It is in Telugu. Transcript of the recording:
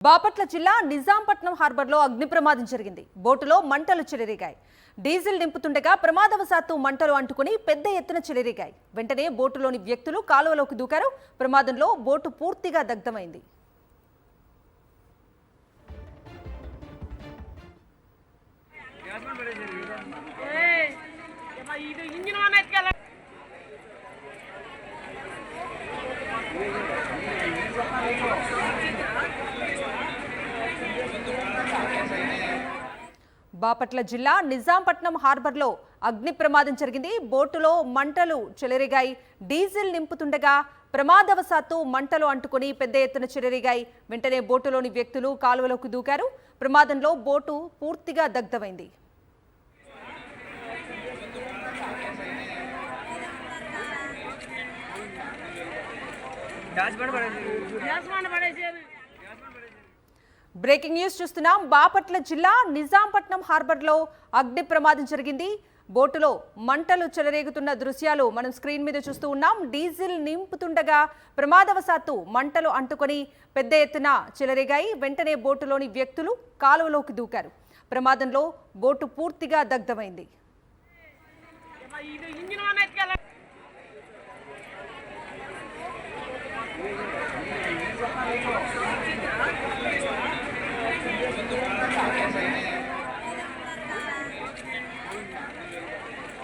బాపట్ల జిల్లా నిజాంపట్నం హార్బర్లో అగ్ని ప్రమాదం జరిగింది. బోటులో మంటలు చెలరేగాయి. డీజిల్ నింపుతుండగా ప్రమాదవశాత్తు మంటలు అంటుకుని పెద్ద ఎత్తున చెలరేగాయి. వెంటనే బోటులోని వ్యక్తులు కాలువలోకి దూకారు. ప్రమాదంలో బోటు పూర్తిగా దగ్ధమైంది. బాపట్ల జిల్లా నిజాంపట్నం హార్బర్లో అగ్ని ప్రమాదం జరిగింది. బోటులో మంటలు చెలరేగాయి. డీజిల్ నింపుతుండగా ప్రమాదవశాత్తు మంటలు అంటుకుని పెద్ద ఎత్తున చెలరేగాయి. వెంటనే బోటులోని వ్యక్తులు కాలువలోకి దూకారు. ప్రమాదంలో బోటు పూర్తిగా దగ్ధమైంది. బ్రేకింగ్ న్యూస్ చూస్తున్నాం. బాపట్ల జిల్లా నిజాంపట్నం హార్బర్లో అగ్ని ప్రమాదం జరిగింది. బోటులో మంటలు చెలరేగుతున్న దృశ్యాలు మనం స్క్రీన్ మీద చూస్తూ ఉన్నాం. డీజిల్ నింపుతుండగా ప్రమాదవశాత్తు మంటలు అంటుకొని పెద్ద ఎత్తున చెలరేగాయి. వెంటనే బోటులోని వ్యక్తులు కాలువలోకి దూకారు. ప్రమాదంలో బోటు పూర్తిగా దగ్ధమైంది.